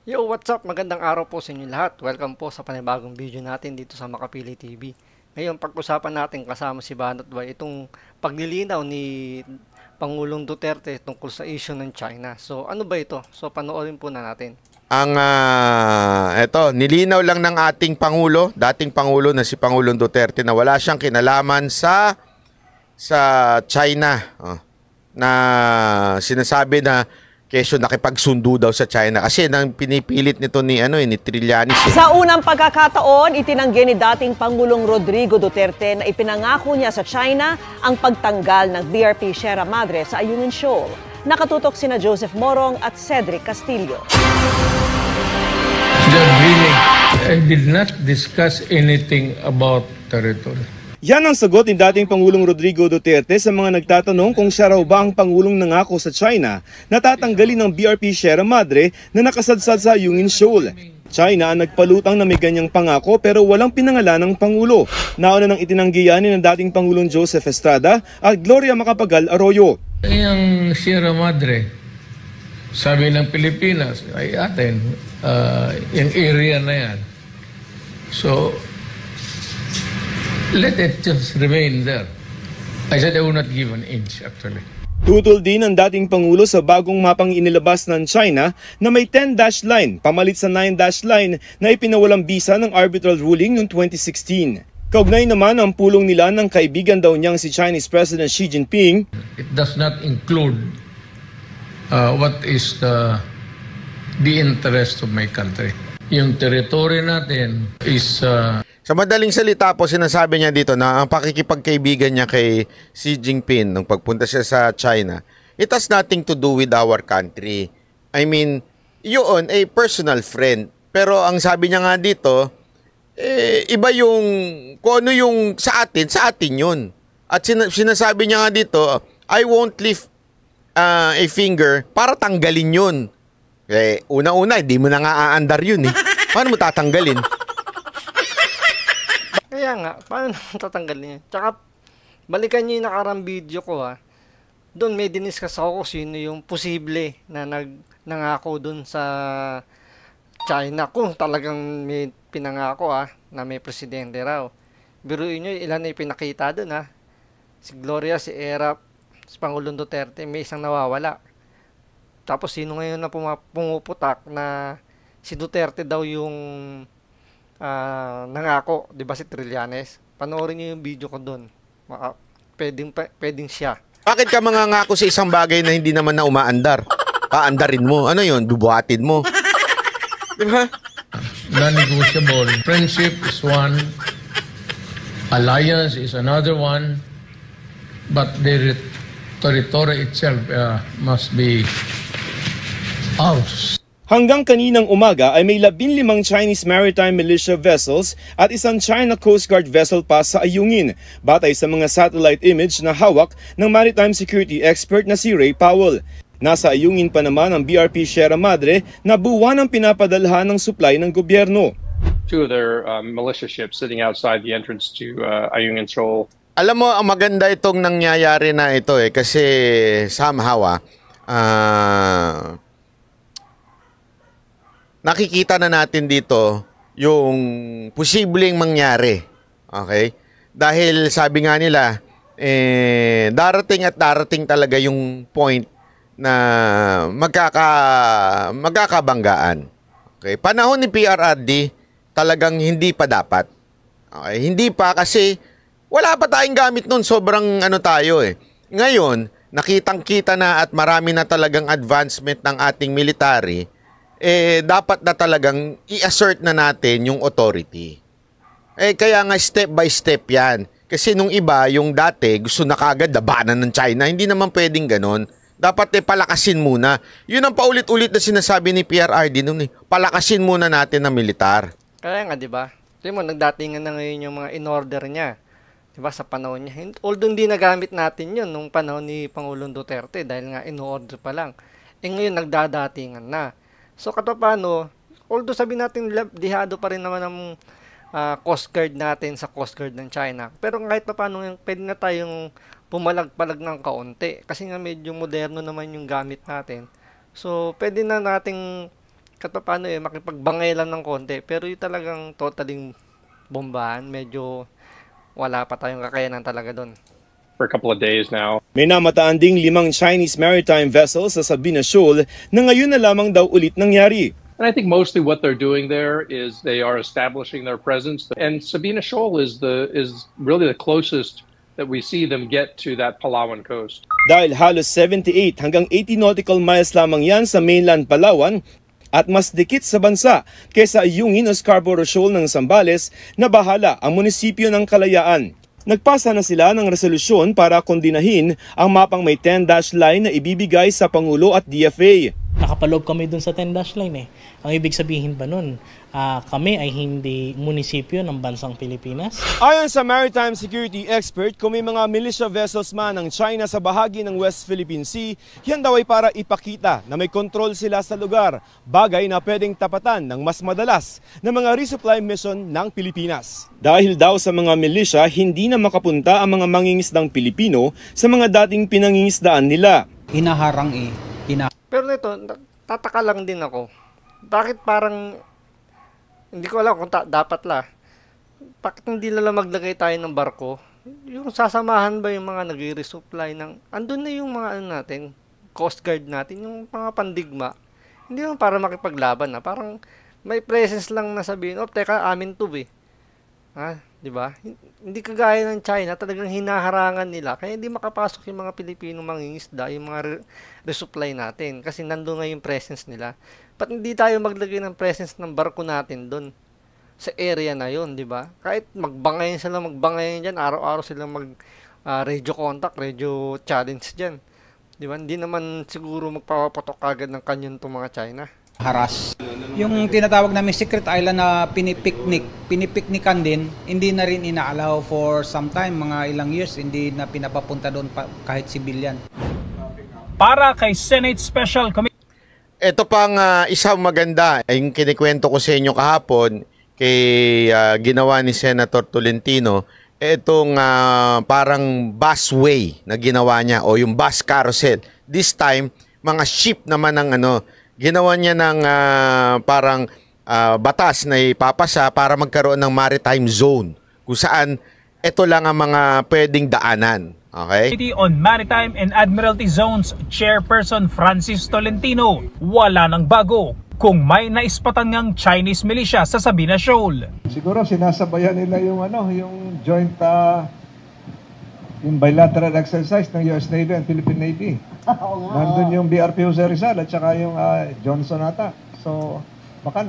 Yo, what's up? Magandang araw po sa inyo lahat. Welcome po sa panibagong video natin dito sa Makapili TV. Ngayon, pag-usapan natin kasama si Banat Boy itong paglilinaw ni Pangulong Duterte tungkol sa issue ng China. So, ano ba ito? So, panoorin po na natin. Eto, nilinaw lang ng ating Pangulo, dating Pangulo na si Pangulong Duterte na wala siyang kinalaman sa China. Na sinasabi na kesyo nakipagsundo daw sa China kasi nang pinipilit nito ni Trillanes. Sa unang pagkakataon, itinanggi ni dating Pangulong Rodrigo Duterte na ipinangako niya sa China ang pagtanggal ng BRP Sierra Madre sa Ayungin Shoal. Nakatutok sina Joseph Morong at Cedric Castillo. Really, I did not discuss anything about territory. Yan ang sagot ni dating Pangulong Rodrigo Duterte sa mga nagtatanong kung siya raw ba ang Pangulong nangako sa China na tatanggalin ng BRP Sierra Madre na nakasadsad sa Ayungin Shoal. China ang nagpalutang na may ganyang pangako pero walang pinangalan ng Pangulo. Nauna nang itinanggi yan ni ng dating Pangulong Joseph Estrada at Gloria Macapagal Arroyo. Yung Sierra Madre, sabi ng Pilipinas, ay atin, yung area na yan. So, let it just remain there. I said I will not give an inch, actually. Tutol din ang dating Pangulo sa bagong mapang inilabas ng China na may 10-dash line, pamalit sa 9-dash line na ipinawalang bisa ng arbitral ruling noong 2016. Kaugnay naman ang pulong nila ng kaibigan daw niyang si Chinese President Xi Jinping. It does not include what is the interest of my country. Yung territory natin is... Sa madaling salita po, sinasabi niya dito na ang pakikipagkaibigan niya kay Xi Jinping nung pagpunta siya sa China, it has nothing to do with our country. I mean, yun, a personal friend. Pero ang sabi niya nga dito, iba yung, kung ano yung sa atin yun. At sinasabi niya nga dito, I won't lift a finger para tanggalin yun. Una-una, hindi mo na nga aandar yun eh. Paano mo tatanggalin? Kaya nga, paano tatanggalin yan? Tsaka, balikan niyo yung nakarang video ko ha. Doon may diniscuss ako kung sino yung posible na nangako doon sa China. Kung talagang may pinangako na may presidente raw. Biruin nyo, ilan na ipinakita doon ha. Si Gloria, si Erap, si Pangulong Duterte, may isang nawawala. Tapos sino ngayon na pumuputak na si Duterte daw yung nangako, 'di ba si Trillanes? Panoorin niyo yung video ko doon. Pwedeng siya. Bakit ka mangangako sa isang bagay na hindi naman na umaandar? Paandarin mo. Ano yun? Bubuhatin mo. Di ba? Non-negotiable. Friendship is one. Alliance is another one. But the territory itself must be ours. Hanggang kaninang umaga ay may 15 Chinese maritime militia vessels at isang China Coast Guard vessel pa sa Ayungin, batay sa mga satellite image na hawak ng maritime security expert na si Ray Powell. Nasa Ayungin pa naman ang BRP Sierra Madre na buwan ang pinapadalhan ng supply ng gobyerno. Two of their militia ships sitting outside the entrance to Ayungin Shoal. Alam mo, ang maganda itong nangyayari na ito kasi somehow nakikita na natin dito yung posibleng mangyari. Okay? Dahil sabi nga nila, darating at darating talaga yung point na magkakabanggaan. Okay? Panahon ni PRRD, talagang hindi pa dapat. Okay? Hindi pa kasi wala pa tayong gamit nun. Sobrang tayo eh. Ngayon, nakitang-kita na at marami na talagang advancement ng ating military, dapat na talagang i-assert na natin yung authority. Kaya nga step by step yan. Kasi nung iba, yung dati, gusto na kagad labanan ng China. Hindi naman pwedeng ganon. Dapat palakasin muna. Yun ang paulit-ulit na sinasabi ni PRRD noon. Palakasin muna natin ang militar. Kaya nga, 'di ba? Tingnan mo, nagdatingan na ngayon yung mga in-order niya. 'Di ba, sa panahon niya. Although hindi nagamit natin 'yun nung panahon ni Pangulong Duterte dahil nga in-order pa lang. Ngayon nagdadatingan na. So katapano, although sabi natin dihado pa rin naman ang Coast Guard natin sa Coast Guard ng China. Pero kahit pa paano, pwede na tayong pumalag-palag ng kaunti. Kasi nga medyo moderno naman yung gamit natin. So pwede na nating kahit pa paano makipagbangay lang ng konti. Pero yung talagang totaling bombahan, medyo wala pa tayong kakayanan talaga doon. For a couple of days now. May namataan ding 5 Chinese maritime vessels sa Sabina Shoal na ngayon na lamang daw ulit nangyari. And I think mostly what they're doing there is they are establishing their presence. And Sabina Shoal is really the closest that we see them get to that Palawan coast. Dahil halos 78 hanggang 80 nautical miles lamang yan sa mainland Palawan at mas dikit sa bansa kaysa Ayungin o Scarborough Shoal ng Zambales na bahala ang munisipyo ng Kalayaan. Nagpasa na sila ng resolusyon para kondinahin ang mapang may 10-dash line na ibibigay sa Pangulo at DFA. Nakapaloob kami dun sa 10-dash line eh. Ang ibig sabihin ba nun, kami ay hindi munisipyo ng bansang Pilipinas? Ayon sa maritime security expert, kung may mga militia vessels man ng China sa bahagi ng West Philippine Sea, yan daw ay para ipakita na may kontrol sila sa lugar, bagay na pwedeng tapatan ng mas madalas na mga resupply mission ng Pilipinas. Dahil daw sa mga militia, hindi na makapunta ang mga mangingisdang Pilipino sa mga dating pinangingisdaan nila. Hinaharang eh. Pero nito, tataka lang din ako. Bakit parang, hindi ko alam kung dapat la. Bakit hindi lang maglagay tayo ng barko? Yung sasamahan ba yung mga nag-resupply ng, andun na yung mga natin, Coast Guard natin, yung mga pandigma. Hindi lang para makipaglaban na. Parang may presence lang na sabihin, teka, amin to eh. Di ba? Hindi kagaya ng China, talagang hinaharangan nila. Kaya hindi makapasok yung mga Pilipino mangingisda, yung mga resupply natin. Kasi nandun nga yung presence nila. Ba't hindi tayo maglagay ng presence ng barko natin doon? Sa area na yun, di ba? Kahit magbangayin dyan, araw-araw sila radio contact, radio challenge dyan. Di ba? Hindi naman siguro magpapapatok agad ng kanyon itong mga China. Haras. Yung tinatawag namin secret island na pinipiknikan din, hindi na rin inaalaw for some time, mga ilang years, hindi na pinapapunta doon kahit civilian. Para kay Senate Special Committee. Ito pang isang maganda, yung kinikwento ko sa inyo kahapon kay ginawa ni Senator Tolentino, itong parang busway na ginawa niya o yung bus carousel. This time, mga ship naman ng ginawa niya ng parang batas na ipapasa para magkaroon ng maritime zone kung saan ito lang ang mga pwedeng daanan. Okay? Committee on Maritime and Admiralty Zones Chairperson Francis Tolentino, wala nang bago kung may naispatan ngang Chinese militia sa Sabina Shoal. Siguro sinasabayan nila yung yung joint yung bilateral exercise ng US Navy and Philippine Navy. Nandun yung BRP Jose Rizal at saka yung Johnson ata. So, baka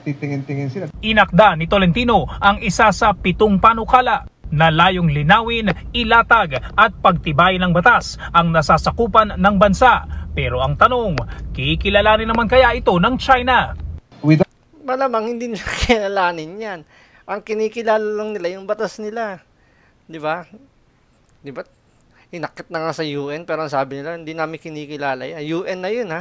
titingin-tingin sila. Inakda ni Tolentino ang isa sa 7 panukala na layong linawin, ilatag at pagtibay ng batas ang nasasakupan ng bansa. Pero ang tanong, kikilalanin naman kaya ito ng China? Malamang hindi nila kilalanin yan. Ang kinikilala lang nila yung batas nila. Di ba? Di ba? Inakit na nga sa UN pero ang sabi nila hindi namin kinikilala yan. UN na yun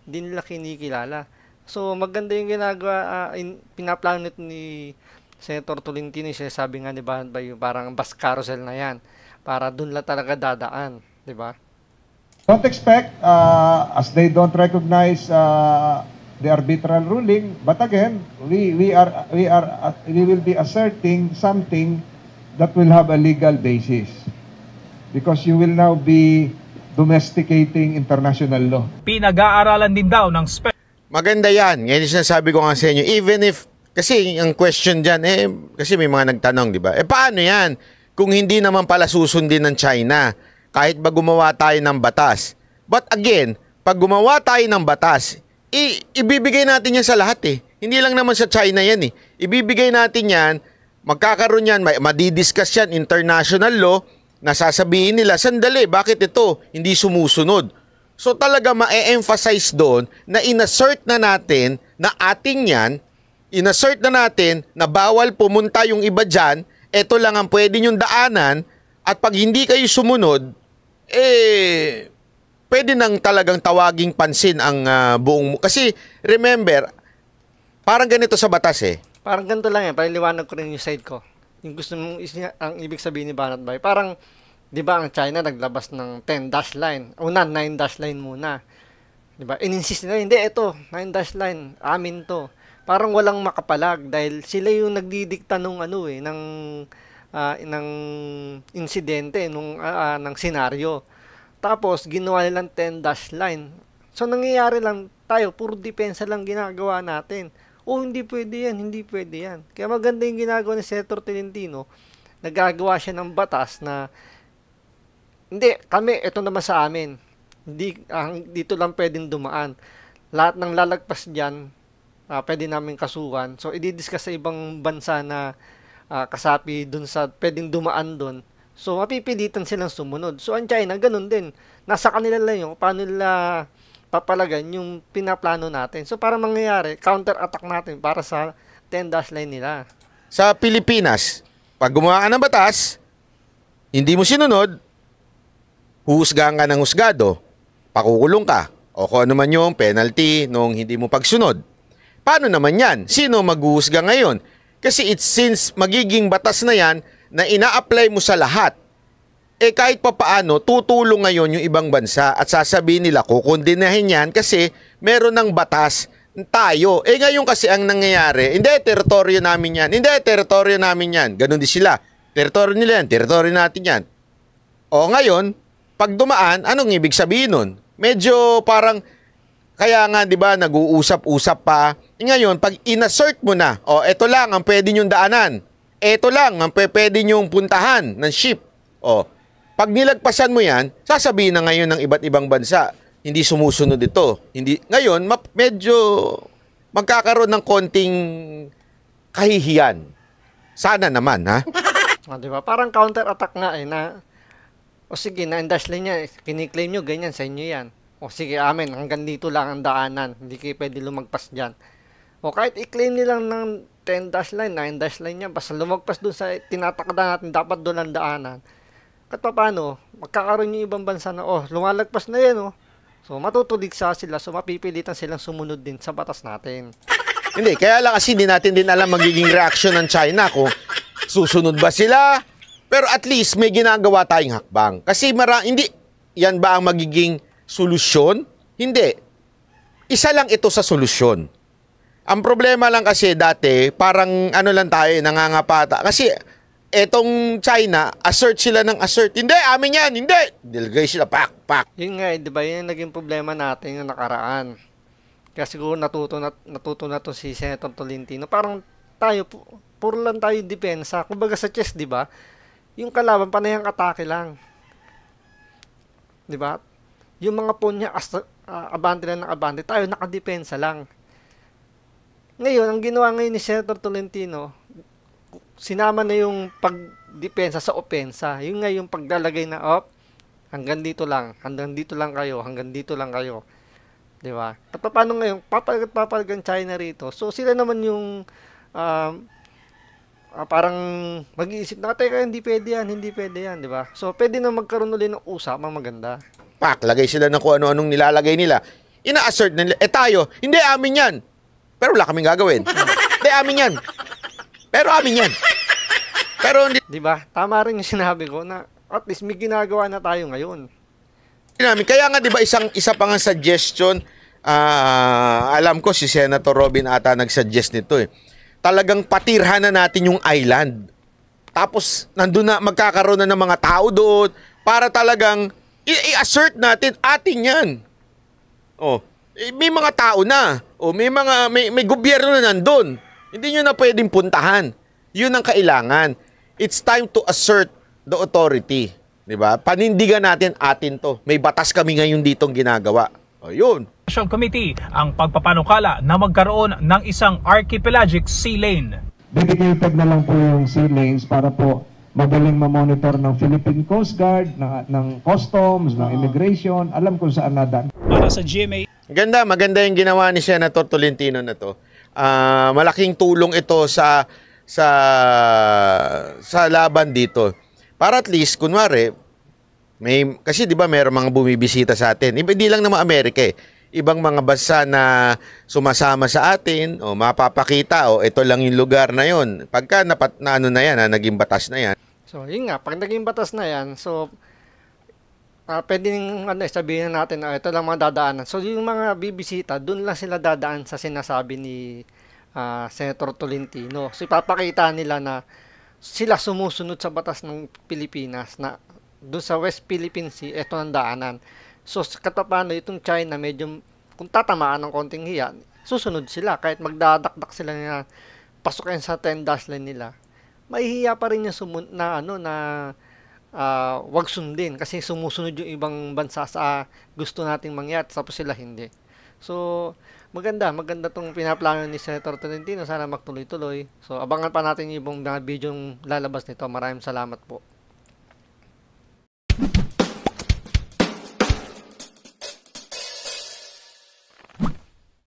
hindi nila kinikilala. So maganda yung ginagawa, pinaplano nito ni Senator Tolentino, sabi nga ni Banat Bay, parang bus carousel na yan para dun lang talaga dadaan, di ba? Don't expect as they don't recognize the arbitral ruling, but again, we will be asserting something that will have a legal basis. Because you will now be domesticating international law. Pinag-aaralan din daw ng maganda yan. Ngayon sinasabi ko nga sa inyo, even if, kasi ang question dyan, kasi may mga nagtanong, di ba? Paano yan? Kung hindi naman pala susundin ng China, kahit ba gumawa tayo ng batas. But again, pag gumawa tayo ng batas, ibibigay natin yan sa lahat Hindi lang naman sa China yan Ibibigay natin yan, magkakaroon yan, madidiscuss yan, international law, nasasabihin nila, sandali, bakit ito hindi sumusunod? So talaga ma-emphasize doon na inassert na natin na ating yan, inassert na natin na bawal pumunta yung iba dyan, ito lang ang pwede nyong daanan, at pag hindi kayo sumunod, pwede nang talagang tawaging pansin ang buong... Kasi remember, parang ganito sa batas Parang ganito lang paliliwanag ko rin yung side ko. Yung gusto mong ang ibig sabihin ni Banat Bay, parang, di ba ang China naglabas ng 10-dash line, 9-dash line muna. 'Di ba? Ininsist nila, hindi, ito, 9 dash line, amin to. Parang walang makapalag dahil sila yung nagdidikta nung ng insidente, ng senaryo. Tapos, ginawa nilang 10 dash line. So, nangyayari lang tayo, puro depensa lang ginagawa natin. Hindi pwede yan, hindi pwede yan. Kaya maganda yung ginagawa ni Senator Tolentino, nagagawa siya ng batas na, hindi, kami, ito naman sa amin. Dito lang pwedeng dumaan. Lahat ng lalagpas dyan, pwede namin kasuhan. So, i-discuss sa ibang bansa na kasapi dun sa pwedeng dumaan dun. So, mapipilitan silang sumunod. So, ang China, ganun din. Nasa kanila lang yung paano nila papalagan yung pinaplano natin. So, para mangyayari, counter-attack natin para sa 10 dash line nila. Sa Pilipinas, pag gumawa ka ng batas, hindi mo sinunod, huhusgahan ka ng husgado, pakukulong ka, o kung ano man yung penalty nung hindi mo pagsunod. Paano naman yan? Sino maghuhusga ngayon? Kasi since magiging batas na yan na ina-apply mo sa lahat, kahit pa paano, tutulong ngayon yung ibang bansa at sasabihin nila, kukundinahin yan kasi meron ng batas tayo. Ngayon kasi ang nangyayari, hindi, teritoryo namin yan. Hindi, teritoryo namin yan. Ganon din sila. Teritoryo nila yan, teritoryo natin yan. Ngayon, pag dumaan, anong ibig sabihin nun? Medyo parang, kaya nga, di ba, nag-uusap-usap pa. Ngayon, pag inassert mo na, eto lang ang pwede nyong daanan. Eto lang ang pwede nyong puntahan ng ship. Pag nilagpasan mo yan, sasabihin na ngayon ng iba't ibang bansa, hindi sumusunod ito. Ngayon, medyo magkakaroon ng konting kahihiyan. Sana naman, ha? Diba? Parang counter-attack nga na, sige, na-dash line niya, kiniklaim nyo, ganyan, sa inyo yan. Sige, amen, hanggang dito lang ang daanan, hindi kayo pwede lumagpas dyan. Kahit i-claim nilang ng 10 dash line, 9 dash line niya, basta lumagpas doon sa tinatakda natin, dapat doon ang daanan. At paano, magkakaroon yung ibang bansa na, lumalagpas na yan, So, matutuligsa sila, so mapipilitan silang sumunod din sa batas natin. Hindi, kaya lang kasi hindi natin din alam magiging reaction ng China kung susunod ba sila. Pero at least may ginagawa tayong hakbang. Kasi hindi, yan ba ang magiging solusyon? Hindi. Isa lang ito sa solusyon. Ang problema lang kasi dati, parang lang tayo, nangangapata. Kasi etong China, assert sila ng assert. Hindi, amin yan, hindi. Dilagay sila, pak. Yun nga, di ba, yun yung naging problema natin yung nakaraan. Kaya siguro natuto na to si Senator Tolentino. Parang tayo, puro lang tayo depensa. Kumbaga sa chess, di ba, yung kalaban, panayang atake lang. Di ba? Yung mga pawn niya, abante lang ng abante, tayo nakadepensa lang. Ngayon, ang ginawa ngayon ni Senator Tolentino, sinama na yung pagdepensa sa opensa. Yung nga yung paglalagay na, hanggang dito lang kayo, hanggang dito lang kayo. Di ba? At paano ngayon, papalagan China rito. So, sila naman yung parang mag-iisip na, teka, hindi pwede yan, di ba? So, pwede na magkaroon ulit ng usapan maganda. Lagay sila ng kung ano-anong nilalagay nila. Ina-assert nila, tayo, hindi, amin yan. Pero wala kaming gagawin. Hindi, amin yan. Pero amin yan. Pero hindi. Diba? Tama rin yung sinabi ko na at least may ginagawa na tayo ngayon. Kaya nga diba isa pa nga suggestion, alam ko si Senator Robin ata nag-suggest nito Talagang patirhan na natin yung island. Tapos nandun na magkakaroon na ng mga tao doon para talagang i-assert natin atin yan. May mga tao na. May gobyerno na nandun. Hindi nyo na pwedeng puntahan. Yun ang kailangan. It's time to assert the authority. Diba? Panindigan natin atin to. May batas kami ngayon ditong ginagawa. Yun. National Committee ang pagpapanukala na magkaroon ng isang archipelagic sea lane. Dedicated na lang po yung sea lanes para po magaling ma-monitor ng Philippine Coast Guard, ng Customs, ng Immigration. Alam kung saan nadaan. Para sa GMA. Maganda yung ginawa ni Senator Tolentino na to. Malaking tulong ito sa laban dito. Para at least, kunwari, kasi di ba mayroong mga bumibisita sa atin. Hindi lang naman Amerika Ibang mga bansa na sumasama sa atin, mapapakita, ito lang yung lugar na yon. Pagka naging batas na yan. So, yun nga, pag naging batas na yan, so, pwede sabihin natin na ito lang mga dadaanan. So yung mga bibisita, doon lang sila dadaan sa sinasabi ni Senator Tolentino. So ipapakita nila na sila sumusunod sa batas ng Pilipinas na doon sa West Philippine Sea, ito ang daanan. So katapano itong China, medyo kung tatamaan ng konting hiya, susunod sila kahit magdadakdak sila na pasukin sa 10 dash line nila. Mahihiya pa rin yung wag sundin kasi sumusunod yung ibang bansa sa gusto nating mangyari tapos sila hindi. So maganda tong pinaplano ni Senator Tolentino, sana magtuloy-tuloy. So abangan pa natin yung mga video lalabas nito. Maraming salamat po.